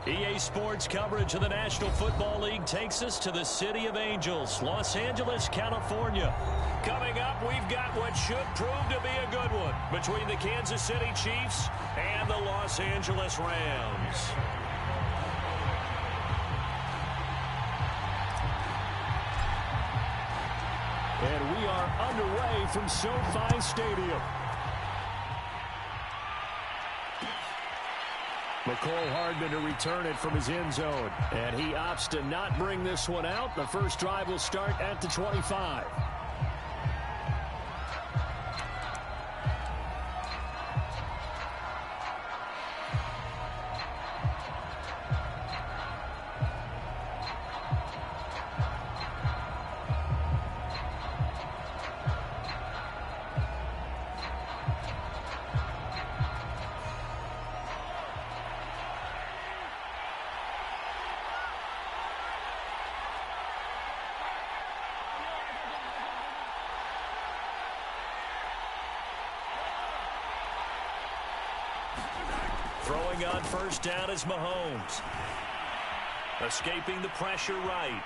EA Sports coverage of the National Football League takes us to the City of Angels, Los Angeles, California. Coming up, we've got what should prove to be a good one between the Kansas City Chiefs and the Los Angeles Rams. And we are underway from SoFi Stadium. McCole Hardman to return it from his end zone. And he opts to not bring this one out. The first drive will start at the 25. Throwing on first down is Mahomes. Escaping the pressure right.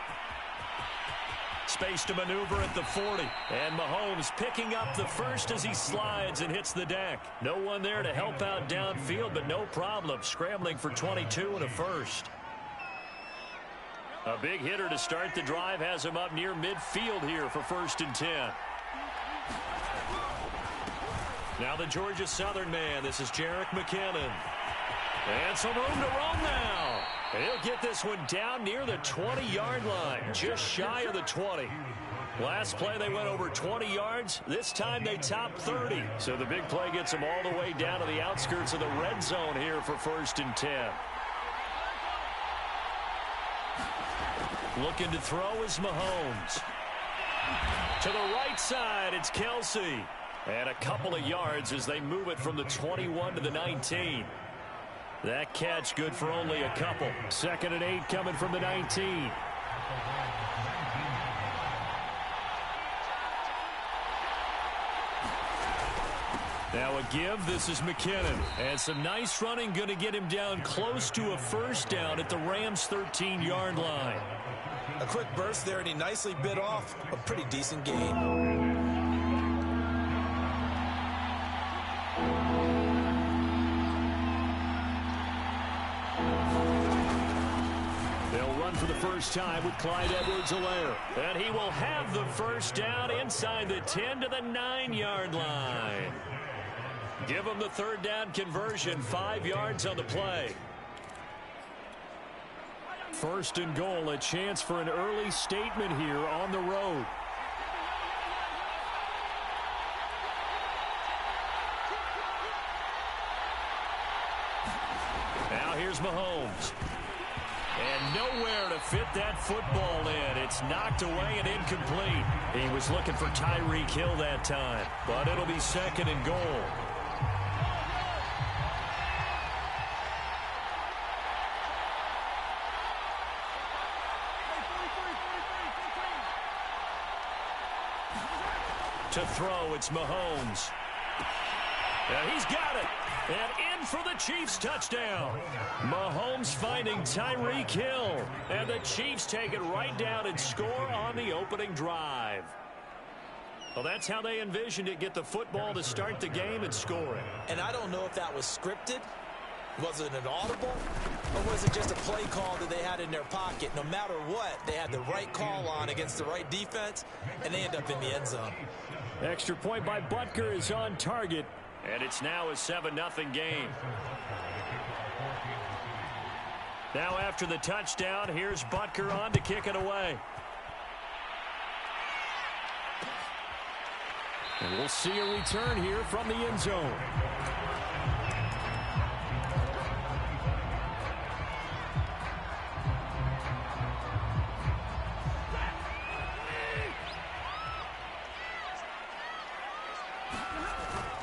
Space to maneuver at the 40. And Mahomes picking up the first as he slides and hits the deck. No one there to help out downfield, but no problem. Scrambling for 22 and a first. A big hitter to start the drive has him up near midfield here for 1st and 10. Now the Georgia Southern man. This is Jerick McKinnon. And some room to roam now. And he'll get this one down near the 20-yard line, just shy of the 20. Last play they went over 20 yards. This time they topped 30. So the big play gets them all the way down to the outskirts of the red zone here for 1st and 10. Looking to throw is Mahomes. To the right side, it's Kelsey. And a couple of yards as they move it from the 21 to the 19. That catch good for only a couple. 2nd and 8 coming from the 19. Now a give. This is McKinnon. And some nice running going to get him down close to a first down at the Rams' 13-yard line. A quick burst there, and he nicely bit off a pretty decent gain. For the first time with Clyde Edwards-Helaire. And he will have the first down inside the 10 to the 9-yard line. Give him the 3rd down conversion, 5 yards on the play. 1st and goal, a chance for an early statement here on the road. Now here's Mahomes. And nowhere to fit that football in. It's knocked away and incomplete. He was looking for Tyreek Hill that time, but it'll be 2nd and goal. To throw, it's Mahomes. And he's got it. And in for the Chiefs touchdown. Mahomes finding Tyreek Hill. And the Chiefs take it right down and score on the opening drive. Well, that's how they envisioned it. Get the football to start the game and score it. And I don't know if that was scripted. Was it an audible? Or was it just a play call that they had in their pocket? No matter what, they had the right call on against the right defense, and they end up in the end zone. Extra point by Butker is on target. And it's now a 7-0 game. Now after the touchdown, here's Butker on to kick it away. And we'll see a return here from the end zone.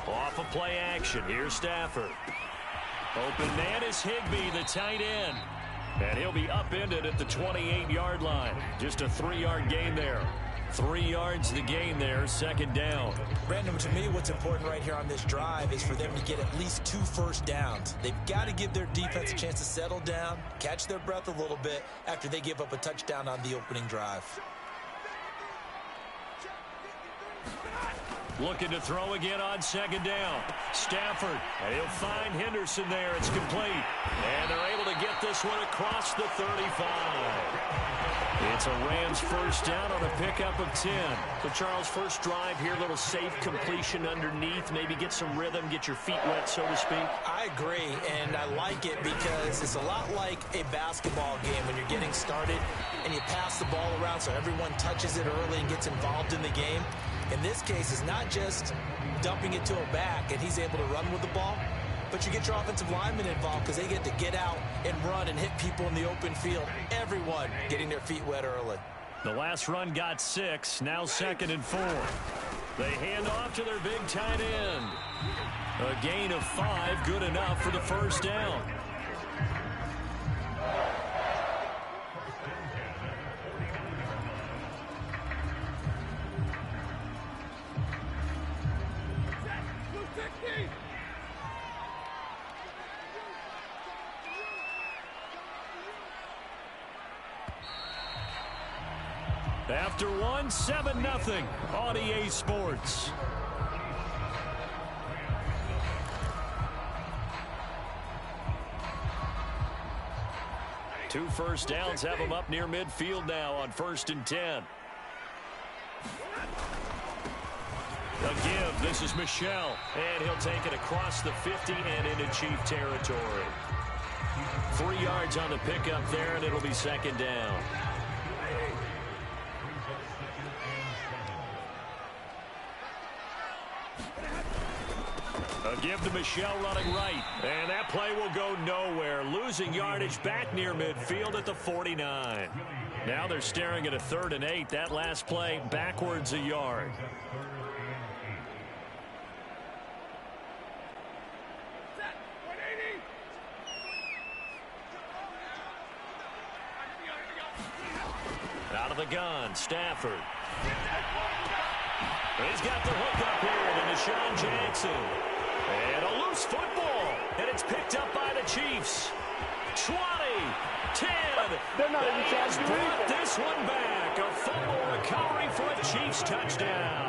Off of play action. Here's Stafford. Open man is Higbee, the tight end. And he'll be upended at the 28-yard line. Just a 3-yard gain there. 3 yards to gain there, second down. Brandon, to me, what's important right here on this drive is for them to get at least 2 first downs. They've got to give their defense a chance to settle down, catch their breath a little bit after they give up a touchdown on the opening drive. Looking to throw again on second down. Stafford, and he'll find Henderson there. It's complete. And they're able to get this one across the 35. It's a Rams first down on a pickup of 10. So, Charles, first drive here, little safe completion underneath. Maybe get some rhythm, get your feet wet, so to speak. I agree, and I like it because it's a lot like a basketball game when you're getting started and you pass the ball around so everyone touches it early and gets involved in the game. In this case, it's not just dumping it to a back and he's able to run with the ball, but you get your offensive linemen involved because they get to get out and run and hit people in the open field. Everyone getting their feet wet early. The last run got 6, now 2nd and 4. They hand off to their big tight end. A gain of 5, good enough for the first down. After 1, 7-0 on EA Sports. Two first downs have them up near midfield now on 1st and 10. A give. This is Michel. And he'll take it across the 50 and into Chief territory. 3 yards on the pickup there, and it'll be second down. A give to Michel running right. And that play will go nowhere. Losing yardage back near midfield at the 49. Now they're staring at a 3rd and 8. That last play backwards a yard. Out of the gun, Stafford. He's got the hook up here to Deshaun Jackson. And a loose football. And it's picked up by the Chiefs. 20, 10. They're not even has brought this one back. A fumble recovery for a Chiefs touchdown.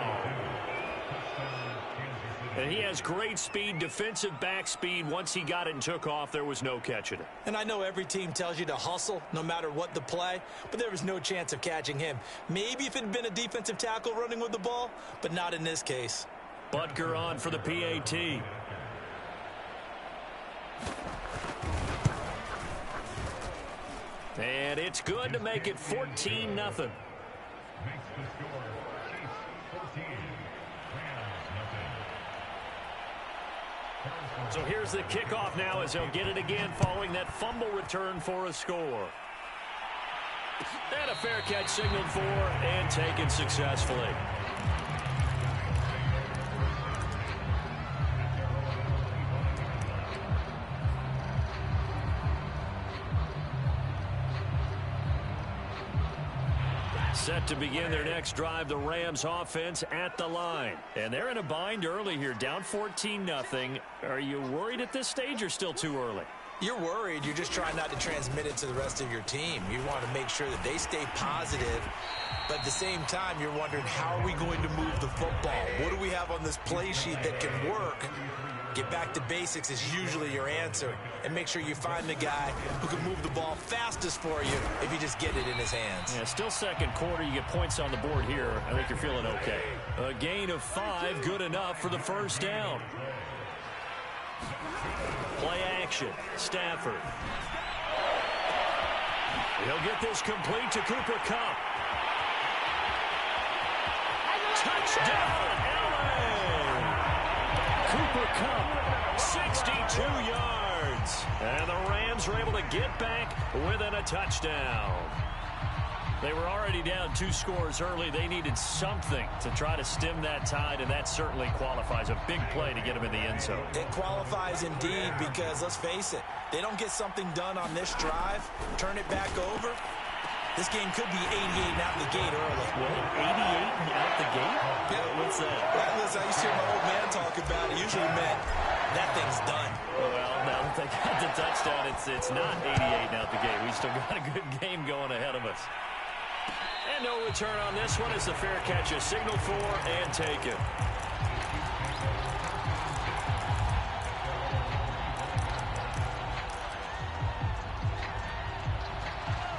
And he has great speed, defensive back speed. Once he got it and took off, there was no catching it. And I know every team tells you to hustle no matter what the play, but there was no chance of catching him. Maybe if it had been a defensive tackle running with the ball, but not in this case. Butker on for the PAT. And it's good to make it 14-0. So here's the kickoff now as they'll get it again following that fumble return for a score. And a fair catch signaled for and taken successfully. Set to begin their next drive, the Rams offense at the line. And they're in a bind early here, down 14-0. Are you worried at this stage or still too early? You're worried. You're just trying not to transmit it to the rest of your team. You want to make sure that they stay positive. But at the same time, you're wondering, how are we going to move the football? What do we have on this play sheet that can work? Get back to basics is usually your answer. And make sure you find the guy who can move the ball fastest for you if you just get it in his hands. Yeah, still second quarter. You get points on the board here. I think you're feeling okay. A gain of 5, good enough for the first down. Play action. Stafford. He'll get this complete to Cooper Kupp. Touchdown, LA! Cooper Kupp, 62 yards. And the Rams were able to get back within a touchdown. They were already down 2 scores early. They needed something to try to stem that tide, and that certainly qualifies. A big play to get them in the end zone. It qualifies indeed because, let's face it, they don't get something done on this drive, turn it back over, This game could be 88 and out the gate early. Well, 88 and out the gate? Yeah. What's that? Well, listen, I used to hear my old man talk about it. Usually meant that thing's done. Well, now that they got the touchdown, it's not 88 and out the gate. We still got a good game going ahead of us. And no return on this one as the fair catch is signaled for and taken.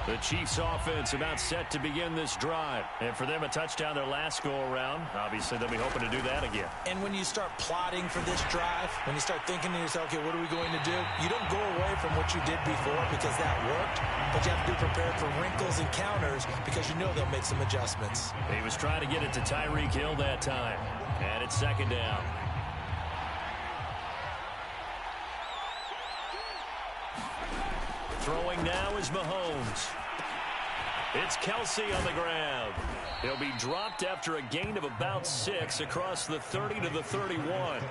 The Chiefs offense about set to begin this drive. And for them, a touchdown their last go-around. Obviously, they'll be hoping to do that again. And when you start plotting for this drive, when you start thinking to yourself, okay, what are we going to do? You don't go away from what you did before because that worked, but you have to be prepared for wrinkles and counters because you know they'll make some adjustments. He was trying to get it to Tyreek Hill that time. And it's second down. Throwing now is Mahomes. It's Kelsey on the ground. He'll be dropped after a gain of about 6 across the 30 to the 31.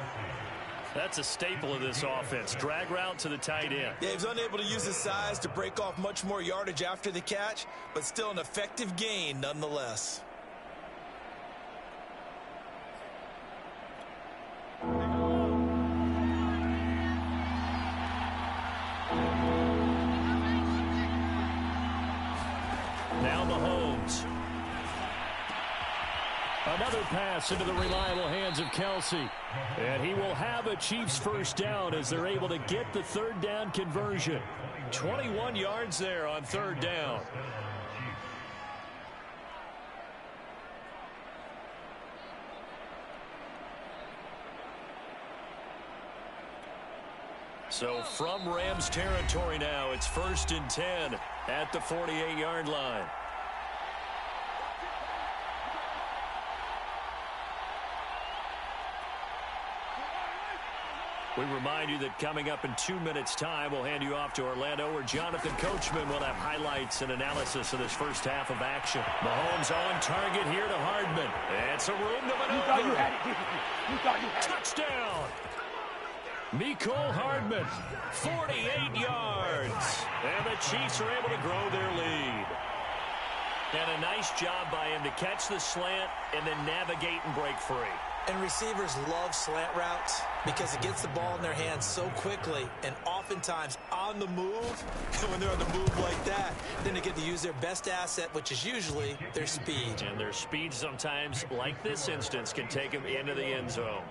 That's a staple of this offense. Drag route to the tight end. Yeah, he was unable to use his size to break off much more yardage after the catch, but still an effective gain nonetheless. Now Mahomes. Another pass into the reliable hands of Kelsey. And he will have a Chiefs first down as they're able to get the third down conversion. 21 yards there on third down. So from Rams territory now, it's 1st and 10 at the 48-yard line. We remind you that coming up in 2 minutes' time, we'll hand you off to Orlando, where Jonathan Coachman will have highlights and analysis of this first half of action. Mahomes on target here to Hardman. And some room to maneuver. You thought you had it. You thought you had it. Touchdown! Mecole Hardman, 48 yards. And the Chiefs are able to grow their lead. And a nice job by him to catch the slant and then navigate and break free. And receivers love slant routes because it gets the ball in their hands so quickly and oftentimes on the move. And when they're on the move like that, then they get to use their best asset, which is usually their speed. And their speed sometimes, like this instance, can take them into the end zone.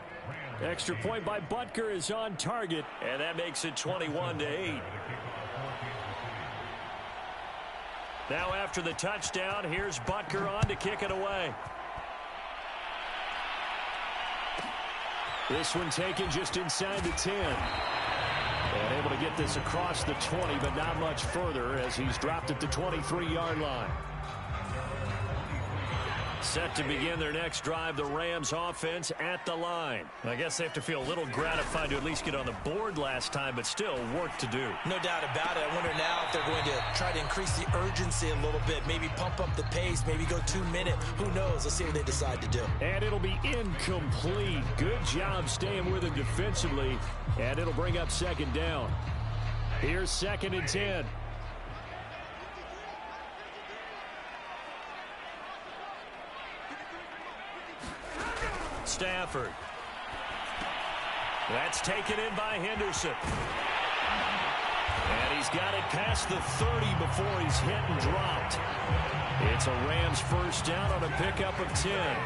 Extra point by Butker is on target, and that makes it 21-8. Now after the touchdown, here's Butker on to kick it away. This one taken just inside the 10. And able to get this across the 20, but not much further as he's dropped at the 23-yard line. Set to begin their next drive, the Rams offense at the line. I guess they have to feel a little gratified to at least get on the board last time, but still work to do. No doubt about it. I wonder now if they're going to try to increase the urgency a little bit, maybe pump up the pace, maybe go 2 minute. Who knows? Let's see what they decide to do. And it'll be incomplete. Good job staying with him defensively, and it'll bring up second down. Here's 2nd and 10. Stafford. That's taken in by Henderson. And he's got it past the 30 before he's hit and dropped. It's a Rams first down on a pickup of 10.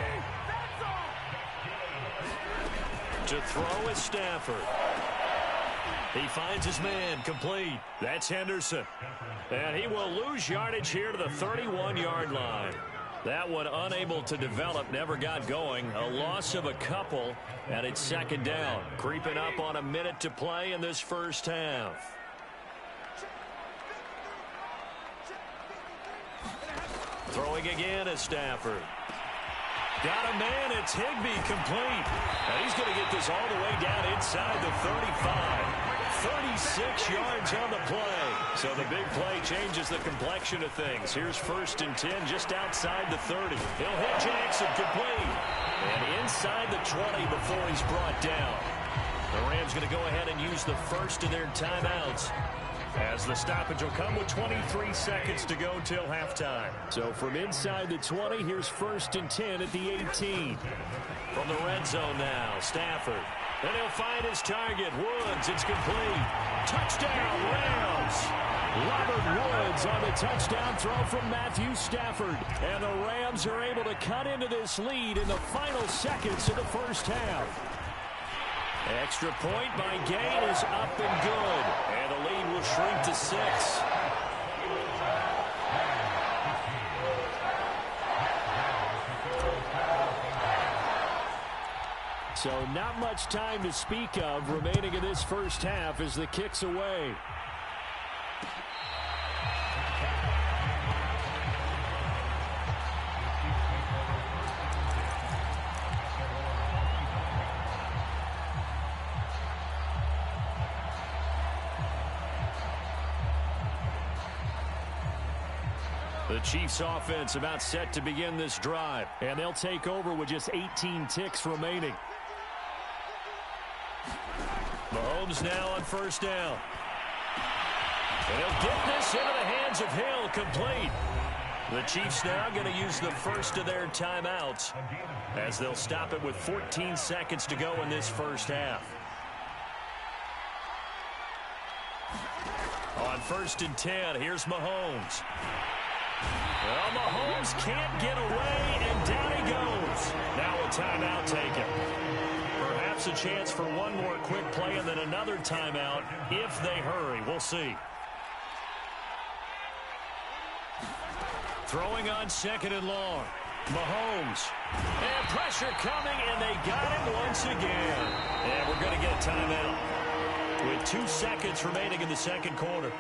To throw is Stafford. He finds his man, complete. That's Henderson. And he will lose yardage here to the 31-yard line. That one unable to develop, never got going. A loss of a couple, and it's second down. Creeping up on a minute to play in this first half. Throwing again is Stafford. Got a man, it's Higbee, complete. And he's going to get this all the way down inside the 35. 36 yards on the play. So the big play changes the complexion of things. Here's 1st and 10 just outside the 30. He'll hit Jackson, complete. And inside the 20 before he's brought down. The Rams going to go ahead and use the first of their timeouts. As the stoppage will come with 23 seconds to go till halftime. So from inside the 20, here's 1st and 10 at the 18. From the red zone now, Stafford. And he'll find his target. Woods, it's complete. Touchdown, Rams. Robert Woods on the touchdown throw from Matthew Stafford. And the Rams are able to cut into this lead in the final seconds of the first half. Extra point by Gain is up and good. And the lead will shrink to 6. So not much time to speak of remaining in this first half as the kick's away. The Chiefs offense about set to begin this drive, and they'll take over with just 18 ticks remaining. Mahomes now on 1st down. And he'll get this into the hands of Hill, complete. The Chiefs now going to use the first of their timeouts as they'll stop it with 14 seconds to go in this first half. On 1st and 10, here's Mahomes. Well, Mahomes can't get away, and down he goes. Now a timeout taken. Perhaps a chance for one more quick play and then another timeout if they hurry. We'll see. Throwing on 2nd and long. Mahomes. And pressure coming, and they got him once again. And we're going to get a timeout with 2 seconds remaining in the second quarter.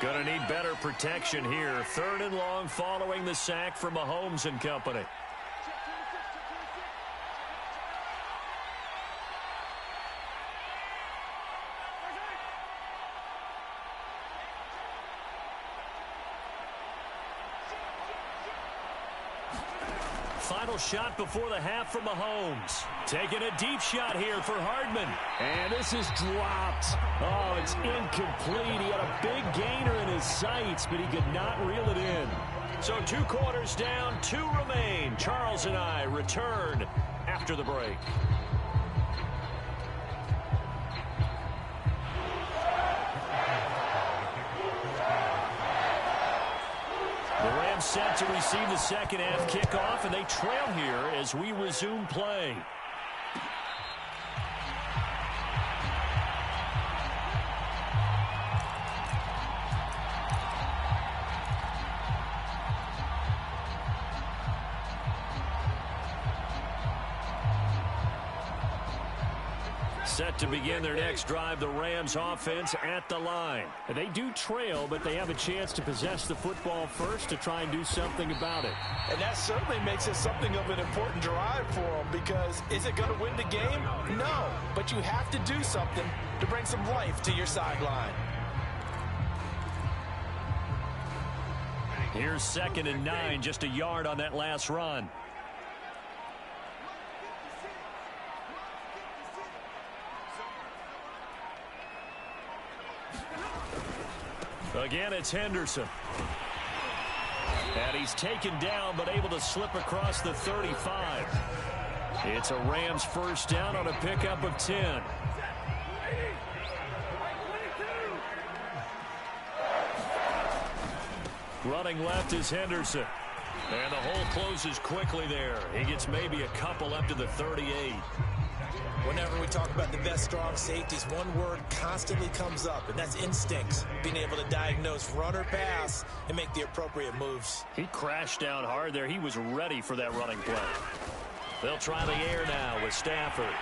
Going to need better protection here. 3rd and long following the sack from Mahomes and company. Final shot before the half from Mahomes. Taking a deep shot here for Hardman. And this is dropped. Oh, it's incomplete. He had a big gainer in his sights, but he could not reel it in. So 2 quarters down, 2 remain. Charles and I return after the break. Set to receive the second half kickoff, and they trail here as we resume play. Set to begin their next drive, the Rams offense at the line. They do trail, but they have a chance to possess the football first to try and do something about it. And that certainly makes it something of an important drive for them, because is it going to win the game? No, but you have to do something to bring some life to your sideline. Here's 2nd and 9, just a yard on that last run. Again, it's Henderson. And he's taken down, but able to slip across the 35. It's a Rams 1st down on a pickup of 10. Running left is Henderson. And the hole closes quickly there. He gets maybe a couple up to the 38. Whenever we talk about the best strong safeties, one word constantly comes up, and that's instincts. Being able to diagnose run or pass and make the appropriate moves. He crashed down hard there. He was ready for that running play. They'll try the air now with Stafford.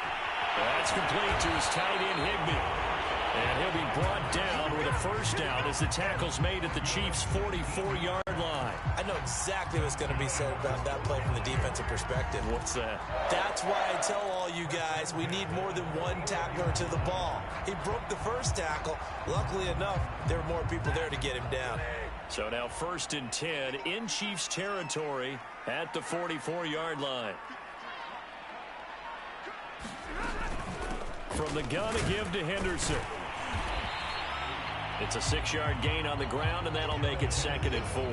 That's complete to his tight end, Higbee. And he'll be brought down with a 1st down as the tackle's made at the Chiefs' 44-yard line. I know exactly what's going to be said about that play from the defensive perspective. What's that? That's why I tell all you guys we need more than one tackler to the ball. He broke the 1st tackle. Luckily enough, there were more people there to get him down. So now 1st and 10 in Chiefs territory at the 44-yard line. From the gun, a give to Henderson. It's a 6-yard gain on the ground, and that'll make it 2nd and 4.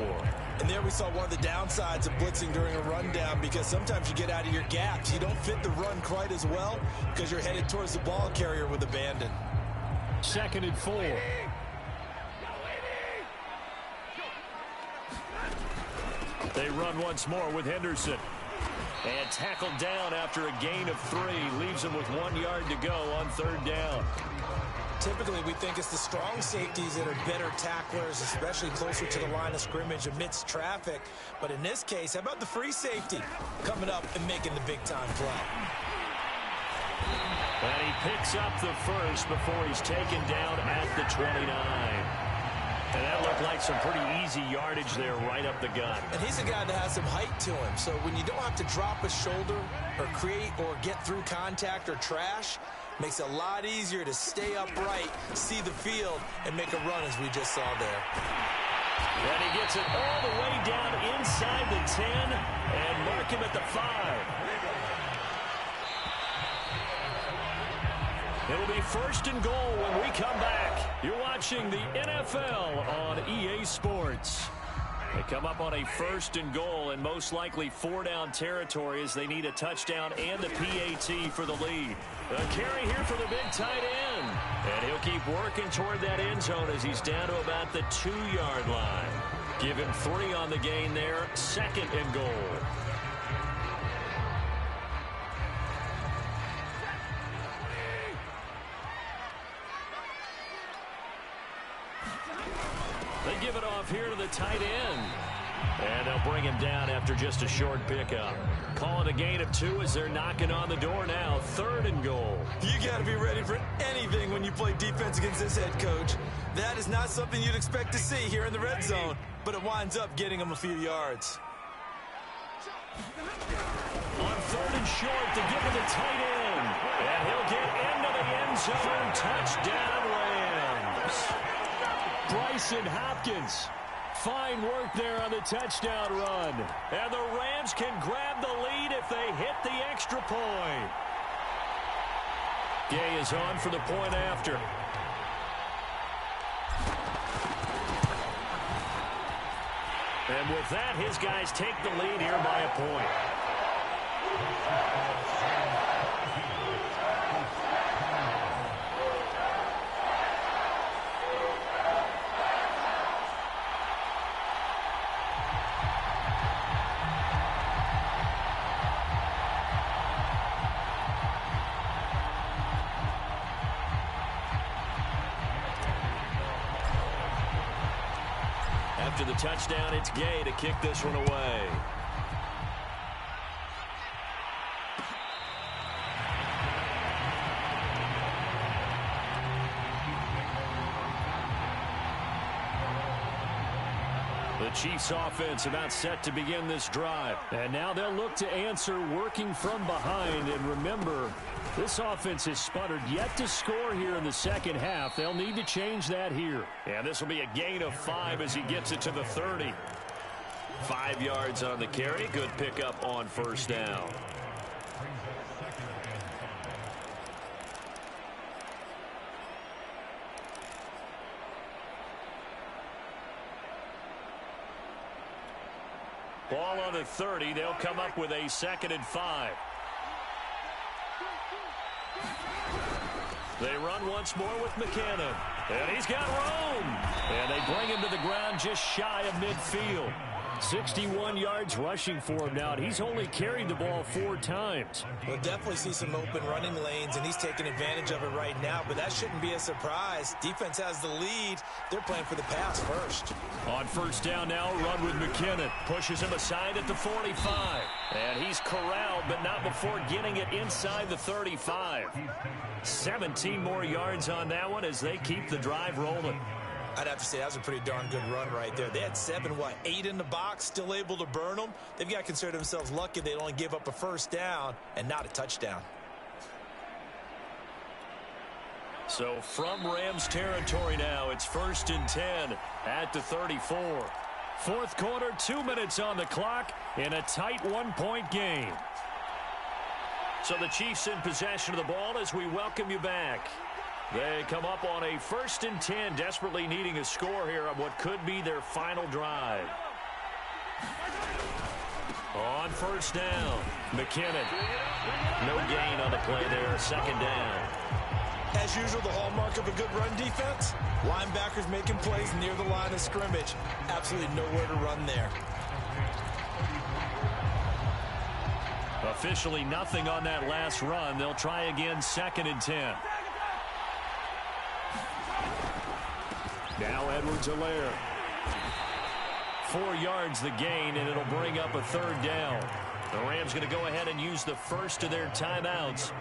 And there we saw one of the downsides of blitzing during a rundown, because sometimes you get out of your gaps. You don't fit the run quite as well because you're headed towards the ball carrier with abandon. 2nd and 4. They run once more with Henderson. And tackled down after a gain of 3. Leaves him with 1 yard to go on 3rd down. Typically, we think it's the strong safeties that are better tacklers, especially closer to the line of scrimmage amidst traffic. But in this case, how about the free safety coming up and making the big-time play? And he picks up the first before he's taken down at the 29. And that looked like some pretty easy yardage there right up the gut. And he's a guy that has some height to him. So when you don't have to drop a shoulder or create or get through contact or trash, makes it a lot easier to stay upright, see the field, and make a run as we just saw there. And he gets it all the way down inside the 10 and mark him at the 5. It'll be 1st and goal when we come back. You're watching the NFL on EA Sports. They come up on a 1st and goal and most likely 4-down territory as they need a touchdown and the PAT for the lead. A carry here for the big tight end. And he'll keep working toward that end zone as he's down to about the 2-yard line. Give him 3 on the gain there. 2nd and goal. They give it off here to the tight end. And they'll bring him down after just a short pickup. Calling a gain of 2 as they're knocking on the door now. 3rd and goal. You got to be ready for anything when you play defense against this head coach. That is not something you'd expect to see here in the red zone, but it winds up getting him a few yards. On 3rd and short to give him the tight end. And he'll get into the end zone. Touchdown, Rams. Bryson Hopkins. Fine work there on the touchdown run. And the Rams can grab the lead if they hit the extra point. Gay is on for the point after. And with that, his guys take the lead here by a point. After the touchdown, it's Gay to kick this one away. The Chiefs offense about set to begin this drive. And now they'll look to answer working from behind. And remember, this offense has sputtered yet to score here in the second half. They'll need to change that here. And this will be a gain of 5 as he gets it to the 30. 5 yards on the carry. Good pickup on 1st down. Ball on the 30. They'll come up with a 2nd and 5. They run once more with McKinnon. And he's got room. And they bring him to the ground just shy of midfield. 61 yards rushing for him now, and he's only carried the ball 4 times. We'll definitely see some open running lanes, and he's taking advantage of it right now, but that shouldn't be a surprise. Defense has the lead. They're playing for the pass first. On 1st down now, run with McKinnon. Pushes him aside at the 45. And he's corralled, but not before getting it inside the 35. 17 more yards on that one as they keep the drive rolling. I'd have to say that was a pretty darn good run right there. They had 8 in the box, still able to burn them. They've got to consider themselves lucky they only gave up a 1st down and not a touchdown. So from Rams territory now, it's 1st and 10 at the 34. 4th quarter, 2 minutes on the clock in a tight 1-point game. So the Chiefs in possession of the ball as we welcome you back. They come up on a 1st and 10, desperately needing a score here on what could be their final drive. On 1st down, McKinnon. No gain on the play there, 2nd down. As usual, the hallmark of a good run defense, linebackers making plays near the line of scrimmage. Absolutely nowhere to run there. Officially nothing on that last run. They'll try again, 2nd and 10. Now Edwards-Helaire. 4 yards the gain, and it'll bring up a 3rd down. The Rams going to go ahead and use the first of their timeouts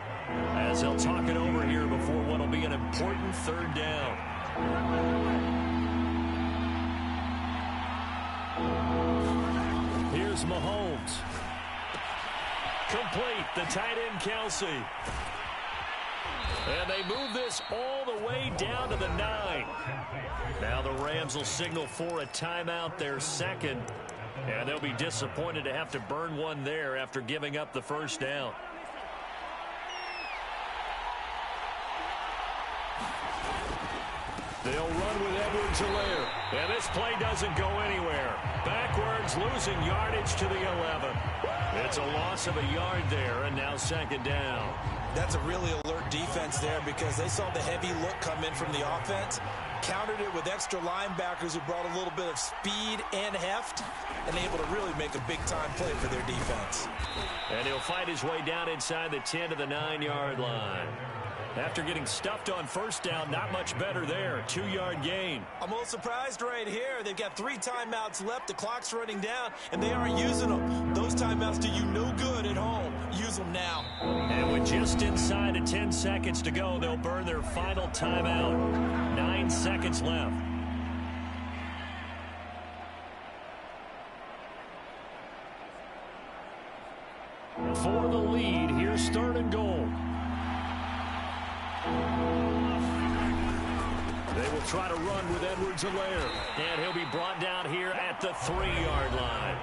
as they'll talk it over here before what will be an important 3rd down. Here's Mahomes. Complete, the tight end Kelsey. And they move this all the way down to the 9. Now the Rams will signal for a timeout, their 2nd. And they'll be disappointed to have to burn one there after giving up the 1st down. They'll run with Edwards-Helaire. And this play doesn't go anywhere. Backwards, losing yardage to the 11. It's a loss of a yard there, and now 2nd down. That's a really alert defense there because they saw the heavy look come in from the offense, countered it with extra linebackers who brought a little bit of speed and heft, and able to really make a big-time play for their defense. And he'll fight his way down inside the 10 to the 9-yard line. After getting stuffed on 1st down, not much better there. 2-yard gain. I'm a little surprised right here. They've got 3 timeouts left. The clock's running down, and they aren't using them. Those timeouts do you no good at home. Use them now. And with just inside of 10 seconds to go, they'll burn their final timeout. 9 seconds left. For the lead, here's 3rd and goal. They will try to run with Edwards-Helaire. And he'll be brought down here at the 3-yard line.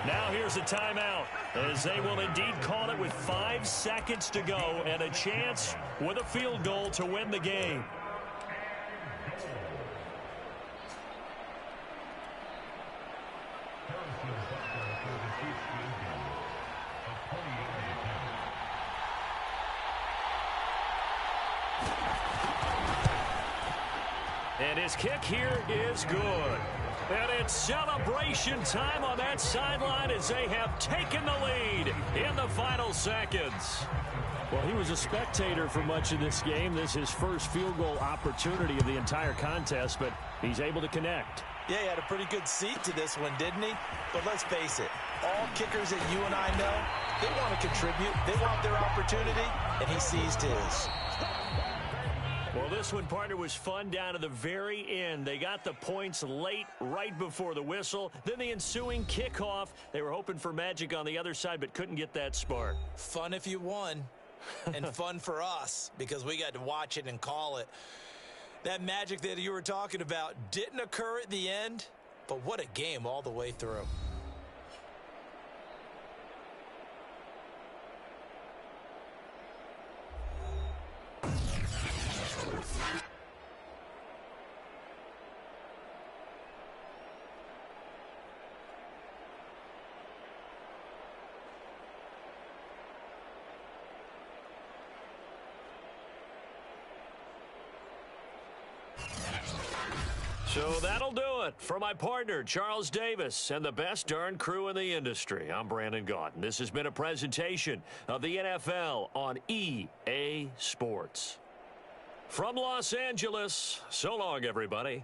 Now here's a timeout, as they will indeed call it with 5 seconds to go and a chance with a field goal to win the game. And his kick here is good. And it's celebration time on that sideline as they have taken the lead in the final seconds. Well, he was a spectator for much of this game. This is his first field goal opportunity of the entire contest, but he's able to connect. Yeah, he had a pretty good seat to this one, didn't he? But let's face it, all kickers that you and I know, they want to contribute. They want their opportunity, and he seized his. Well, this one, partner, was fun down to the very end. They got the points late, right before the whistle. Then the ensuing kickoff. They were hoping for magic on the other side, but couldn't get that spark. Fun if you won, and fun for us, because we got to watch it and call it. That magic that you were talking about didn't occur at the end, but what a game all the way through. So that'll do it for my partner, Charles Davis, and the best darn crew in the industry. I'm Brandon Gaudin. This has been a presentation of the NFL on EA Sports. From Los Angeles, so long, everybody.